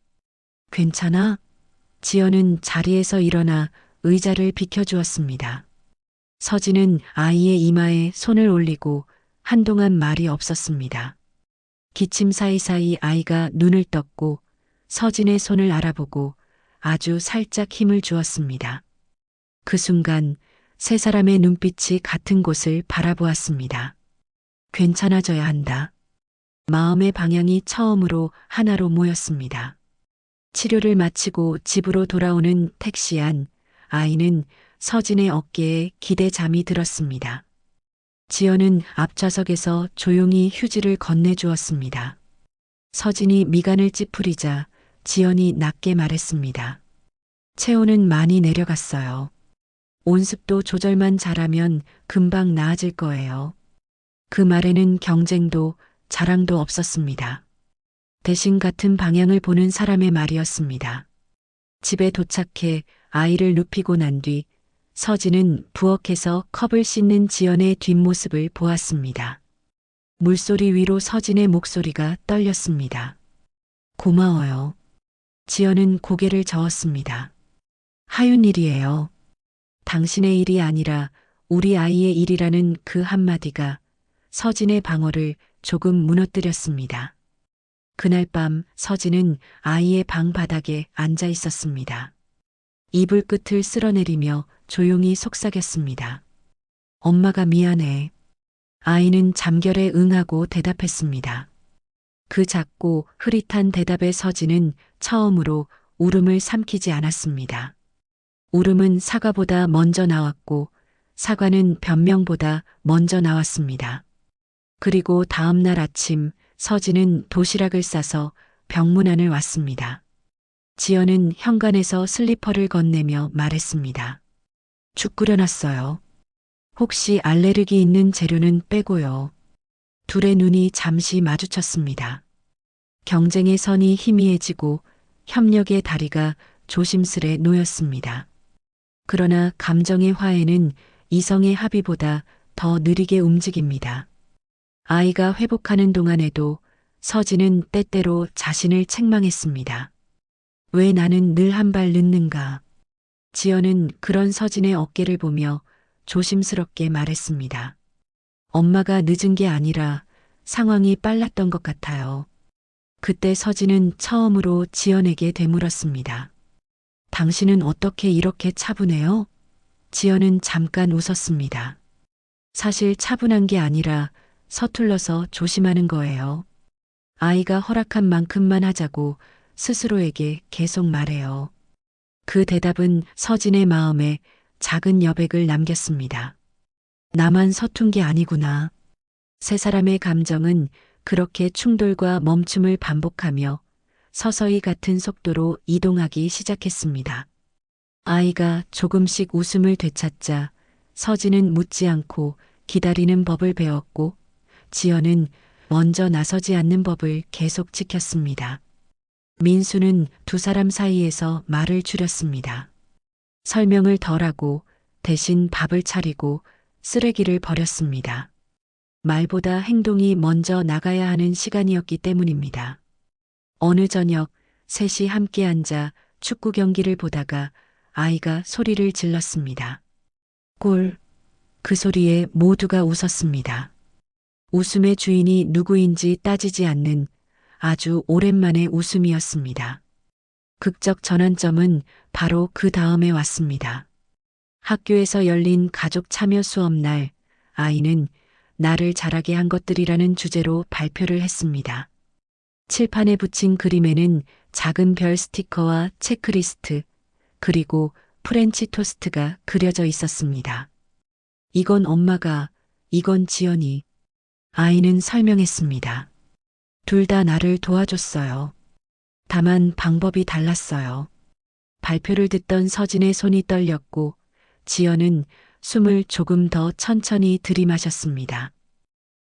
괜찮아? 지연은 자리에서 일어나 의자를 비켜주었습니다. 서진은 아이의 이마에 손을 올리고 한동안 말이 없었습니다. 기침 사이사이 아이가 눈을 떴고 서진의 손을 알아보고 아주 살짝 힘을 주었습니다. 그 순간 세 사람의 눈빛이 같은 곳을 바라보았습니다. 괜찮아져야 한다. 마음의 방향이 처음으로 하나로 모였습니다. 치료를 마치고 집으로 돌아오는 택시 안, 아이는 서진의 어깨에 기대 잠이 들었습니다. 지연은 앞좌석에서 조용히 휴지를 건네주었습니다. 서진이 미간을 찌푸리자 지연이 낮게 말했습니다. 체온은 많이 내려갔어요. 온습도 조절만 잘하면 금방 나아질 거예요. 그 말에는 경쟁도 자랑도 없었습니다. 대신 같은 방향을 보는 사람의 말이었습니다. 집에 도착해 아이를 눕히고 난 뒤 서진은 부엌에서 컵을 씻는 지연의 뒷모습을 보았습니다. 물소리 위로 서진의 목소리가 떨렸습니다. 고마워요. 지연은 고개를 저었습니다. 하윤 일이에요. 당신의 일이 아니라 우리 아이의 일이라는 그 한마디가 서진의 방어를 조금 무너뜨렸습니다. 그날 밤 서진은 아이의 방 바닥에 앉아 있었습니다. 이불 끝을 쓸어내리며 조용히 속삭였습니다. 엄마가 미안해. 아이는 잠결에 응하고 대답했습니다. 그 작고 흐릿한 대답에 서진은 처음으로 울음을 삼키지 않았습니다. 울음은 사과보다 먼저 나왔고 사과는 변명보다 먼저 나왔습니다. 그리고 다음 날 아침 서진은 도시락을 싸서 병문안을 왔습니다. 지연은 현관에서 슬리퍼를 건네며 말했습니다. 죽 끓여놨어요. 혹시 알레르기 있는 재료는 빼고요. 둘의 눈이 잠시 마주쳤습니다. 경쟁의 선이 희미해지고 협력의 다리가 조심스레 놓였습니다. 그러나 감정의 화해는 이성의 합의보다 더 느리게 움직입니다. 아이가 회복하는 동안에도 서진은 때때로 자신을 책망했습니다. 왜 나는 늘 한 발 늦는가? 지연은 그런 서진의 어깨를 보며 조심스럽게 말했습니다. 엄마가 늦은 게 아니라 상황이 빨랐던 것 같아요. 그때 서진은 처음으로 지연에게 되물었습니다. 당신은 어떻게 이렇게 차분해요? 지연은 잠깐 웃었습니다. 사실 차분한 게 아니라 서툴러서 조심하는 거예요. 아이가 허락한 만큼만 하자고 스스로에게 계속 말해요. 그 대답은 서진의 마음에 작은 여백을 남겼습니다. 나만 서툰 게 아니구나. 세 사람의 감정은 그렇게 충돌과 멈춤을 반복하며 서서히 같은 속도로 이동하기 시작했습니다. 아이가 조금씩 웃음을 되찾자 서진은 묻지 않고 기다리는 법을 배웠고 지연은 먼저 나서지 않는 법을 계속 지켰습니다. 민수는 두 사람 사이에서 말을 줄였습니다. 설명을 덜하고 대신 밥을 차리고 쓰레기를 버렸습니다. 말보다 행동이 먼저 나가야 하는 시간이었기 때문입니다. 어느 저녁 셋이 함께 앉아 축구 경기를 보다가 아이가 소리를 질렀습니다. 골! 그 소리에 모두가 웃었습니다. 웃음의 주인이 누구인지 따지지 않는 아주 오랜만의 웃음이었습니다. 극적 전환점은 바로 그 다음에 왔습니다. 학교에서 열린 가족 참여 수업날 아이는 나를 자라게 한 것들이라는 주제로 발표를 했습니다. 칠판에 붙인 그림에는 작은 별 스티커와 체크리스트, 그리고 프렌치 토스트가 그려져 있었습니다. 이건 엄마가, 이건 지연이. 아이는 설명했습니다. 둘 다 나를 도와줬어요. 다만 방법이 달랐어요. 발표를 듣던 서진의 손이 떨렸고 지연은 숨을 조금 더 천천히 들이마셨습니다.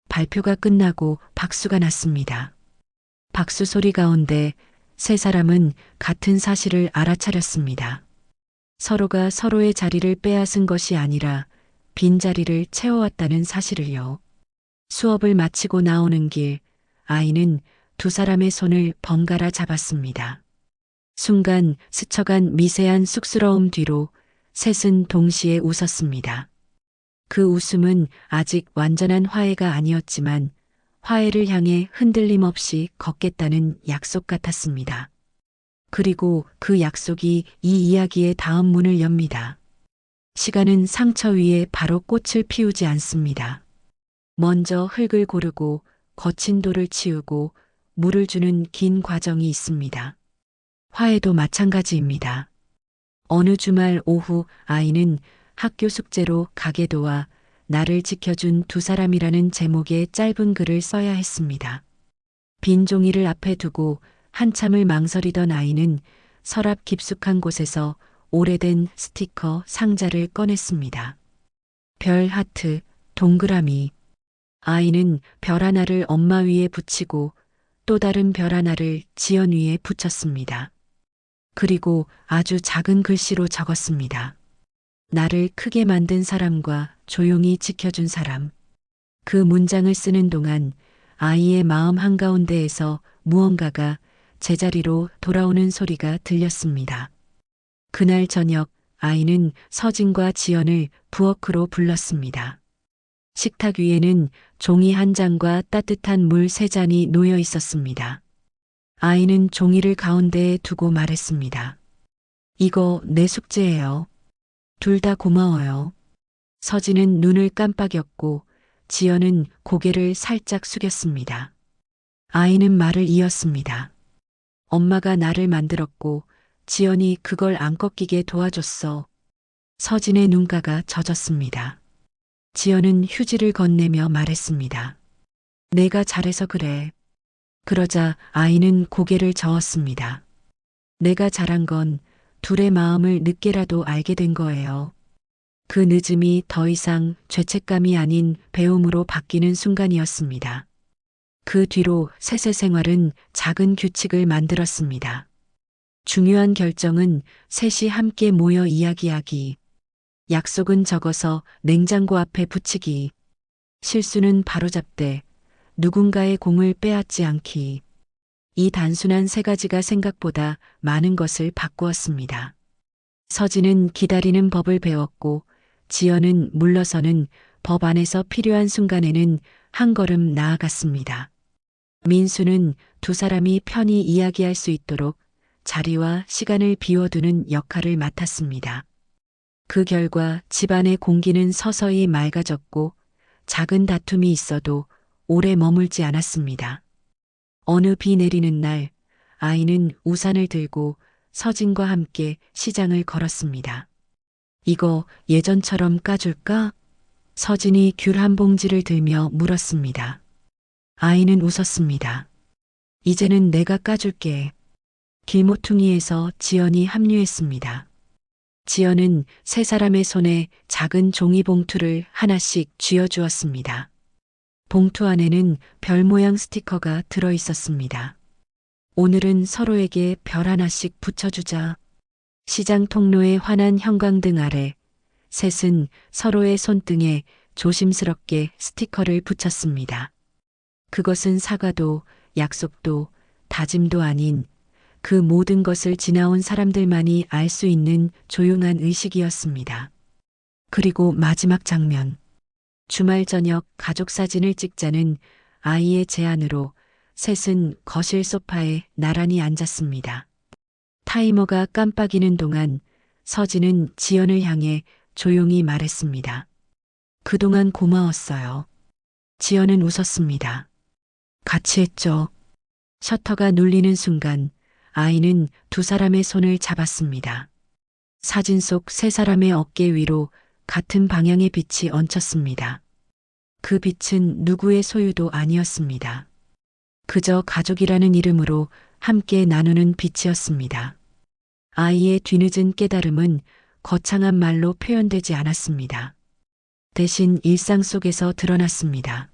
발표가 끝나고 박수가 났습니다. 박수 소리 가운데 세 사람은 같은 사실을 알아차렸습니다. 서로가 서로의 자리를 빼앗은 것이 아니라 빈자리를 채워왔다는 사실을요. 수업을 마치고 나오는 길, 아이는 두 사람의 손을 번갈아 잡았습니다. 순간 스쳐간 미세한 쑥스러움 뒤로 셋은 동시에 웃었습니다. 그 웃음은 아직 완전한 화해가 아니었지만 화해를 향해 흔들림 없이 걷겠다는 약속 같았습니다. 그리고 그 약속이 이 이야기의 다음 문을 엽니다. 시간은 상처 위에 바로 꽃을 피우지 않습니다. 먼저 흙을 고르고 거친 돌을 치우고 물을 주는 긴 과정이 있습니다. 화해도 마찬가지입니다. 어느 주말 오후 아이는 학교 숙제로 가계도와 나를 지켜준 두 사람이라는 제목의 짧은 글을 써야 했습니다. 빈 종이를 앞에 두고 한참을 망설이던 아이는 서랍 깊숙한 곳에서 오래된 스티커 상자를 꺼냈습니다. 별 하트, 동그라미. 아이는 별 하나를 엄마 위에 붙이고 또 다른 별 하나를 지연 위에 붙였습니다. 그리고 아주 작은 글씨로 적었습니다. 나를 크게 만든 사람과 조용히 지켜준 사람. 그 문장을 쓰는 동안 아이의 마음 한가운데에서 무언가가 제자리로 돌아오는 소리가 들렸습니다. 그날 저녁 아이는 서진과 지연을 부엌으로 불렀습니다. 식탁 위에는 종이 한 장과 따뜻한 물 세 잔이 놓여 있었습니다. 아이는 종이를 가운데에 두고 말했습니다. 이거 내 숙제예요. 둘 다 고마워요. 서진은 눈을 깜빡였고 지연은 고개를 살짝 숙였습니다. 아이는 말을 이었습니다. 엄마가 나를 만들었고 지연이 그걸 안 꺾이게 도와줬어. 서진의 눈가가 젖었습니다. 지연은 휴지를 건네며 말했습니다. 내가 잘해서 그래. 그러자 아이는 고개를 저었습니다. 내가 잘한 건 둘의 마음을 늦게라도 알게 된 거예요. 그 늦음이 더 이상 죄책감이 아닌 배움으로 바뀌는 순간이었습니다. 그 뒤로 셋의 생활은 작은 규칙을 만들었습니다. 중요한 결정은 셋이 함께 모여 이야기하기. 약속은 적어서 냉장고 앞에 붙이기. 실수는 바로잡되 누군가의 공을 빼앗지 않기. 이 단순한 세 가지가 생각보다 많은 것을 바꾸었습니다. 서진은 기다리는 법을 배웠고 지연은 물러서는 법 안에서 필요한 순간에는 한 걸음 나아갔습니다. 민수는 두 사람이 편히 이야기할 수 있도록 자리와 시간을 비워두는 역할을 맡았습니다. 그 결과 집안의 공기는 서서히 맑아졌고 작은 다툼이 있어도 오래 머물지 않았습니다. 어느 비 내리는 날 아이는 우산을 들고 서진과 함께 시장을 걸었습니다. 이거 예전처럼 까줄까? 서진이 귤 한 봉지를 들며 물었습니다. 아이는 웃었습니다. 이제는 내가 까줄게. 길모퉁이에서 지연이 합류했습니다. 지연은 세 사람의 손에 작은 종이 봉투를 하나씩 쥐어주었습니다. 봉투 안에는 별 모양 스티커가 들어 있었습니다. 오늘은 서로에게 별 하나씩 붙여주자. 시장 통로의 환한 형광등 아래 셋은 서로의 손등에 조심스럽게 스티커를 붙였습니다. 그것은 사과도 약속도 다짐도 아닌 그 모든 것을 지나온 사람들만이 알 수 있는 조용한 의식이었습니다. 그리고 마지막 장면. 주말 저녁 가족 사진을 찍자는 아이의 제안으로 셋은 거실 소파에 나란히 앉았습니다. 타이머가 깜빡이는 동안 서진은 지연을 향해 조용히 말했습니다. 그동안 고마웠어요. 지연은 웃었습니다. 같이 했죠. 셔터가 눌리는 순간 아이는 두 사람의 손을 잡았습니다. 사진 속 세 사람의 어깨 위로 같은 방향의 빛이 얹혔습니다. 그 빛은 누구의 소유도 아니었습니다. 그저 가족이라는 이름으로 함께 나누는 빛이었습니다. 아이의 뒤늦은 깨달음은 거창한 말로 표현되지 않았습니다. 대신 일상 속에서 드러났습니다.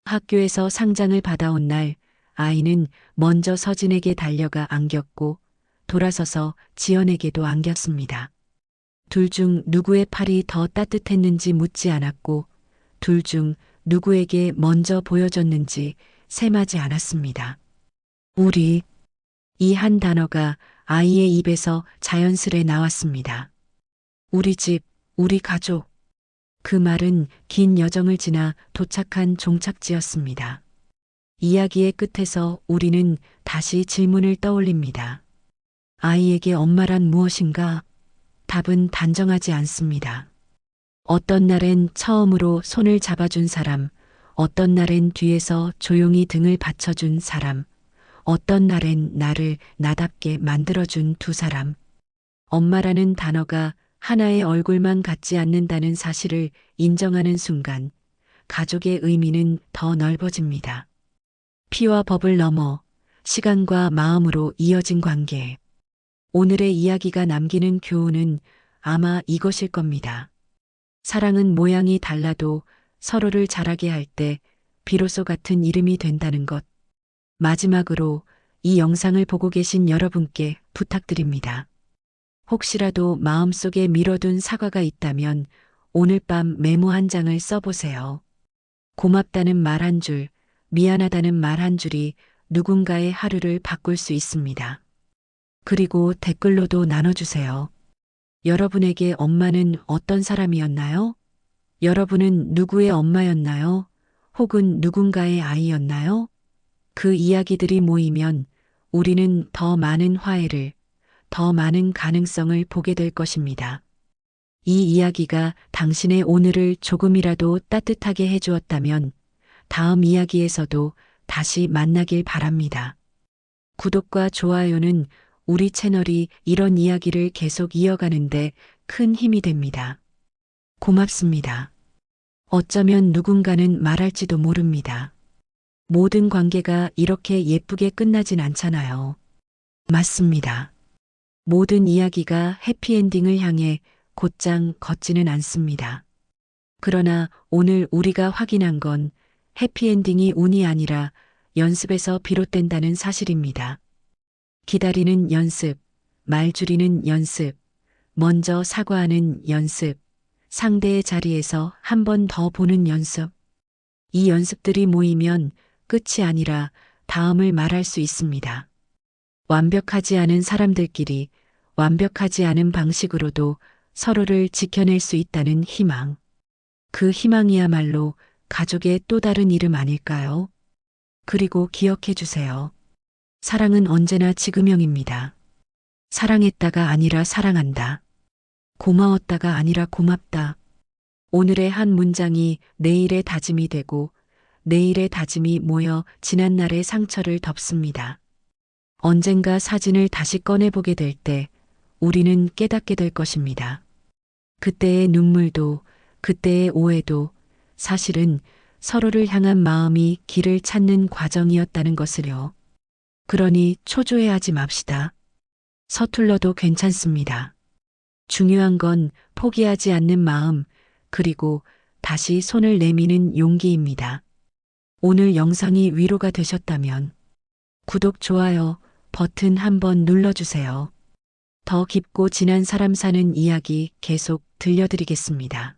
학교에서 상장을 받아온 날 아이는 먼저 서진에게 달려가 안겼고 돌아서서 지연에게도 안겼습니다. 둘 중 누구의 팔이 더 따뜻했는지 묻지 않았고, 둘 중 누구에게 먼저 보여줬는지 셈하지 않았습니다. 우리, 이 한 단어가 아이의 입에서 자연스레 나왔습니다. 우리 집, 우리 가족. 그 말은 긴 여정을 지나 도착한 종착지였습니다. 이야기의 끝에서 우리는 다시 질문을 떠올립니다. 아이에게 엄마란 무엇인가? 답은 단정하지 않습니다. 어떤 날엔 처음으로 손을 잡아준 사람, 어떤 날엔 뒤에서 조용히 등을 받쳐준 사람, 어떤 날엔 나를 나답게 만들어준 두 사람. 엄마라는 단어가 하나의 얼굴만 갖지 않는다는 사실을 인정하는 순간, 가족의 의미는 더 넓어집니다. 피와 법을 넘어 시간과 마음으로 이어진 관계. 오늘의 이야기가 남기는 교훈은 아마 이것일 겁니다. 사랑은 모양이 달라도 서로를 자라게 할 때 비로소 같은 이름이 된다는 것. 마지막으로 이 영상을 보고 계신 여러분께 부탁드립니다. 혹시라도 마음속에 미뤄둔 사과가 있다면 오늘 밤 메모 한 장을 써보세요. 고맙다는 말 한 줄, 미안하다는 말 한 줄이 누군가의 하루를 바꿀 수 있습니다. 그리고 댓글로도 나눠주세요. 여러분에게 엄마는 어떤 사람이었나요? 여러분은 누구의 엄마였나요? 혹은 누군가의 아이였나요? 그 이야기들이 모이면 우리는 더 많은 화해를, 더 많은 가능성을 보게 될 것입니다. 이 이야기가 당신의 오늘을 조금이라도 따뜻하게 해주었다면 다음 이야기에서도 다시 만나길 바랍니다. 구독과 좋아요는 우리 채널이 이런 이야기를 계속 이어가는데 큰 힘이 됩니다. 고맙습니다. 어쩌면 누군가는 말할지도 모릅니다. 모든 관계가 이렇게 예쁘게 끝나진 않잖아요. 맞습니다. 모든 이야기가 해피엔딩을 향해 곧장 걷지는 않습니다. 그러나 오늘 우리가 확인한 건 해피엔딩이 운이 아니라 연습에서 비롯된다는 사실입니다. 기다리는 연습, 말 줄이는 연습, 먼저 사과하는 연습, 상대의 자리에서 한 번 더 보는 연습. 이 연습들이 모이면 끝이 아니라 다음을 말할 수 있습니다. 완벽하지 않은 사람들끼리 완벽하지 않은 방식으로도 서로를 지켜낼 수 있다는 희망. 그 희망이야말로 가족의 또 다른 이름 아닐까요? 그리고 기억해 주세요. 사랑은 언제나 지금형입니다. 사랑했다가 아니라 사랑한다. 고마웠다가 아니라 고맙다. 오늘의 한 문장이 내일의 다짐이 되고 내일의 다짐이 모여 지난날의 상처를 덮습니다. 언젠가 사진을 다시 꺼내보게 될 때 우리는 깨닫게 될 것입니다. 그때의 눈물도 그때의 오해도 사실은 서로를 향한 마음이 길을 찾는 과정이었다는 것을요. 그러니 초조해하지 맙시다. 서툴러도 괜찮습니다. 중요한 건 포기하지 않는 마음, 그리고 다시 손을 내미는 용기입니다. 오늘 영상이 위로가 되셨다면 구독, 좋아요 버튼 한번 눌러주세요. 더 깊고 진한 사람 사는 이야기 계속 들려드리겠습니다.